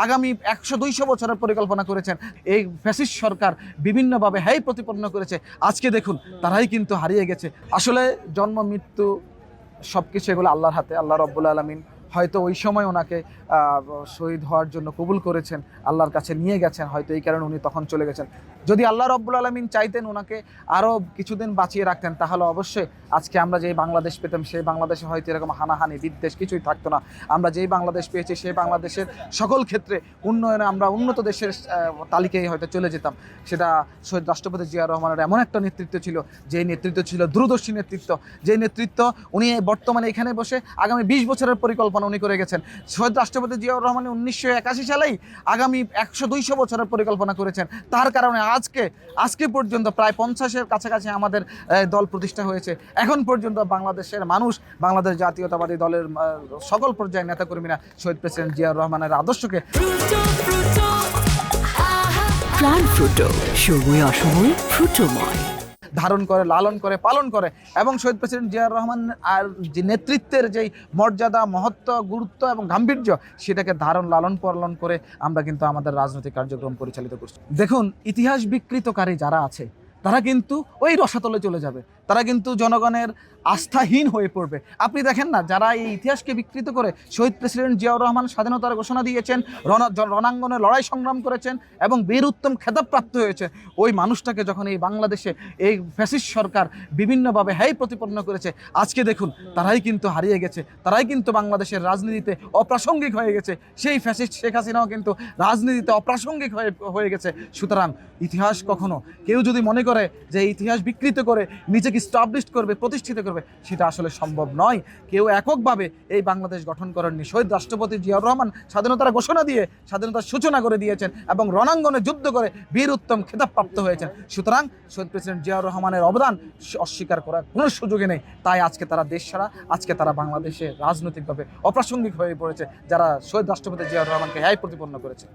আগামী 100-200 বছরের পরিকল্পনা করেছেন। এই ফ্যাসিস্ট সরকার বিভিন্নভাবে হ্যায় প্রতিপন্ন করেছে। আজকে দেখুন তারাই কিন্তু হারিয়ে গেছে। আসলে জন্ম মৃত্যু সব কিছু এগুলো আল্লাহর হাতে। আল্লাহ রব্বুল আলামিন হয়তো ওই সময় ওনাকে শহীদ হওয়ার জন্য কবুল করেছেন, আল্লাহর কাছে নিয়ে গেছেন, হয়তো এই কারণে উনি তখন চলে গেছেন। যদি আল্লাহ রব্বুল আলামিন চাইতেন ওনাকে আরও কিছুদিন বাঁচিয়ে রাখতেন, তাহলে অবশ্যই আজকে আমরা যেই বাংলাদেশ পেতাম সেই বাংলাদেশে হয়তো এরকম হানাহানি বিদ্বেষ কিছুই থাকতো না। আমরা যেই বাংলাদেশ পেয়েছি সেই বাংলাদেশের সকল ক্ষেত্রে উন্নয়নে আমরা উন্নত দেশের তালিকায় হয়তো চলে যেতাম। সেটা শহীদ রাষ্ট্রপতি জিয়াউর রহমানের এমন একটা নেতৃত্ব ছিল, যেই নেতৃত্ব ছিল দূরদর্শী নেতৃত্ব, যেই নেতৃত্ব উনি বর্তমানে এখানে বসে আগামী 20 বছরের পরিকল্পনা উনি করে গেছেন। শহীদ রাষ্ট্রপতি জিয়াউর রহমান 1981 সালেই আগামী 100-200 বছরের পরিকল্পনা করেছেন। তার কারণে আজকে পর্যন্ত প্রায় 50-এর কাছাকাছি আমাদের দল প্রতিষ্ঠা হয়েছে। এখন পর্যন্ত বাংলাদেশের মানুষ, বাংলাদেশ জাতীয়তাবাদী দলের সকল পর্যায়ের নেতাকর্মীরা শহীদ প্রেসিডেন্ট জিয়াউর রহমানের আদর্শকে প্রাণ ফ্রুটো, সময় অসময় ফ্রুটোময় ধারণ করে, লালন করে, পালন করে এবং শহীদ প্রেসিডেন্ট জিয়াউর রহমান আর যে নেতৃত্বের যেই মর্যাদা, মহত্ব, গুরুত্ব এবং গাম্ভীর্য, সেটাকে ধারণ লালন পালন করে আমরা কিন্তু আমাদের রাজনৈতিক কার্যক্রম পরিচালিত করছি। দেখুন, ইতিহাস বিকৃতকারী যারা আছে তারা কিন্তু ওই রসাতলে চলে যাবে, তারা কিন্তু জনগণের আস্থাহীন হয়ে পড়বে। আপনি দেখেন না, যারা এই ইতিহাসকে বিকৃত করে শহীদ প্রেসিডেন্ট জিয়াউর রহমান স্বাধীনতার ঘোষণা দিয়েছেন, রণাঙ্গনে লড়াই সংগ্রাম করেছেন এবং বীর উত্তম খেতাবপ্রাপ্ত হয়েছে, ওই মানুষটাকে যখন এই বাংলাদেশে এই ফ্যাসিস্ট সরকার বিভিন্নভাবে হ্যায় প্রতিপন্ন করেছে, আজকে দেখুন তারাই কিন্তু হারিয়ে গেছে, তারাই কিন্তু বাংলাদেশের রাজনীতিতে অপ্রাসঙ্গিক হয়ে গেছে। সেই ফ্যাসিস্ট শেখ হাসিনাও কিন্তু রাজনীতিতে অপ্রাসঙ্গিক হয়ে গেছে। সুতরাং ইতিহাস কখনো কেউ যদি মনে করে যে ইতিহাস বিকৃত করে নিজেকে স্টাবলিশ করবে, প্রতিষ্ঠিত করবে, সেটা আসলে সম্ভব নয়। কেউ এককভাবে এই বাংলাদেশ গঠন করেননি। শহীদ রাষ্ট্রপতি জিয়াউর রহমান স্বাধীনতার ঘোষণা দিয়ে স্বাধীনতার সূচনা করে দিয়েছেন এবং রণাঙ্গনে যুদ্ধ করে বীর উত্তম খেতাবপ্রাপ্ত হয়েছেন। সুতরাং শহীদ প্রেসিডেন্ট জিয়াউর রহমানের অবদান অস্বীকার করার কোনো সুযোগই নেই। তাই আজকে তারা দেশ ছাড়া, আজকে তারা বাংলাদেশে রাজনৈতিকভাবে অপ্রাসঙ্গিক হয়ে পড়েছে, যারা শহীদ রাষ্ট্রপতি জিয়াউর রহমানকে হ্যায় প্রতিপন্ন করেছে।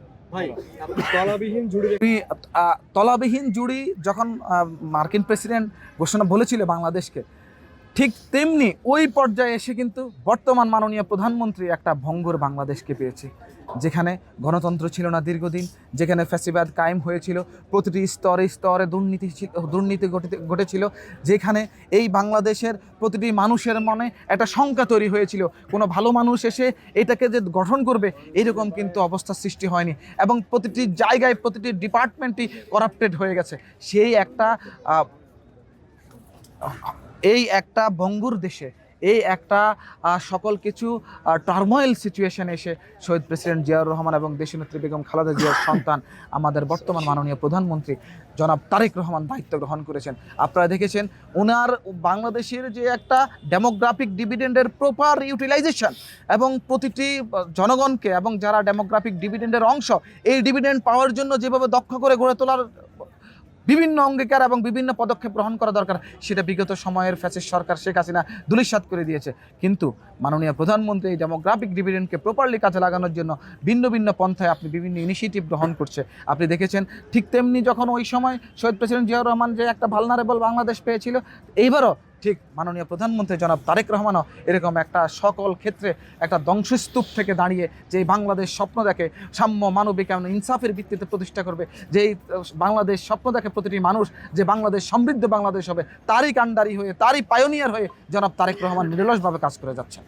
তলাবিহীন জুড়ি যখন মার্কিন প্রেসিডেন্ট ঘোষণা বলেছিল বাংলাদেশকে, ঠিক তেমনি ওই পর্যায়ে এসে কিন্তু বর্তমান মাননীয় প্রধানমন্ত্রী একটা ভঙ্গুর বাংলাদেশকে পেয়েছে, যেখানে গণতন্ত্র ছিল না দীর্ঘদিন, যেখানে ফ্যাসিবাদ কায়েম হয়েছিল, প্রতিটি স্তরে স্তরে দুর্নীতি ঘটেছিল, যেখানে এই বাংলাদেশের প্রতিটি মানুষের মনে একটা শঙ্কা তৈরি হয়েছিল, কোনো ভালো মানুষ এসে এটাকে যে গঠন করবে এরকম কিন্তু অবস্থা সৃষ্টি হয়নি এবং প্রতিটি জায়গায় প্রতিটি ডিপার্টমেন্টই করাপ্টেড হয়ে গেছে। এই একটা ভঙ্গুর দেশে, এই একটা সকল কিছু টার্মোয়েল সিচুয়েশনে এসে শহীদ প্রেসিডেন্ট জিয়াউর রহমান এবং দেশনেত্রী বেগম খালেদা জিয়ার সন্তান আমাদের বর্তমান মাননীয় প্রধানমন্ত্রী জনাব তারেক রহমান দায়িত্ব গ্রহণ করেছেন। আপনারা দেখেছেন ওনার বাংলাদেশের যে একটা ডেমোগ্রাফিক ডিভিডেন্ডের প্রপার ইউটিলাইজেশন এবং প্রতিটি জনগণকে এবং যারা ডেমোগ্রাফিক ডিভিডেন্ডের অংশ, এই ডিভিডেন্ড পাওয়ার জন্য যেভাবে দক্ষ করে গড়ে তোলার বিভিন্ন অঙ্গীকার এবং বিভিন্ন পদক্ষেপ গ্রহণ করা দরকার, সেটা বিগত সময়ের ফ্যাসিস্ট সরকার শেখ হাসিনা ধূলিসাৎ করে দিয়েছে। কিন্তু মাননীয় প্রধানমন্ত্রী এই ডেমোগ্রাফিক ডিভিডেন্ডকে প্রপারলি কাজে লাগানোর জন্য ভিন্ন ভিন্ন পন্থায় আপনি বিভিন্ন ইনিশিয়েটিভ গ্রহণ করছে। আপনি দেখেছেন ঠিক তেমনি যখন ওই সময় শহীদ প্রেসিডেন্ট জিয়াউর রহমান যে একটা ভালনারেবল বাংলাদেশ পেয়েছিল, এইবারও ঠিক মাননীয় প্রধানমন্ত্রী জনাব তারেক রহমানও এরকম একটা সকল ক্ষেত্রে একটা ধ্বংসস্তূপ থেকে দাঁড়িয়ে যে বাংলাদেশ স্বপ্ন দেখে সাম্য, মানবিক এবং ইনসাফের ভিত্তিতে প্রতিষ্ঠা করবে, যেই বাংলাদেশ স্বপ্ন দেখে প্রতিটি মানুষ যে বাংলাদেশ সমৃদ্ধ বাংলাদেশ হবে, তারই কাণ্ডারি হয়ে, তারই পায়োনিয়ার হয়ে জনাব তারেক রহমান নিরলসভাবে কাজ করে যাচ্ছেন।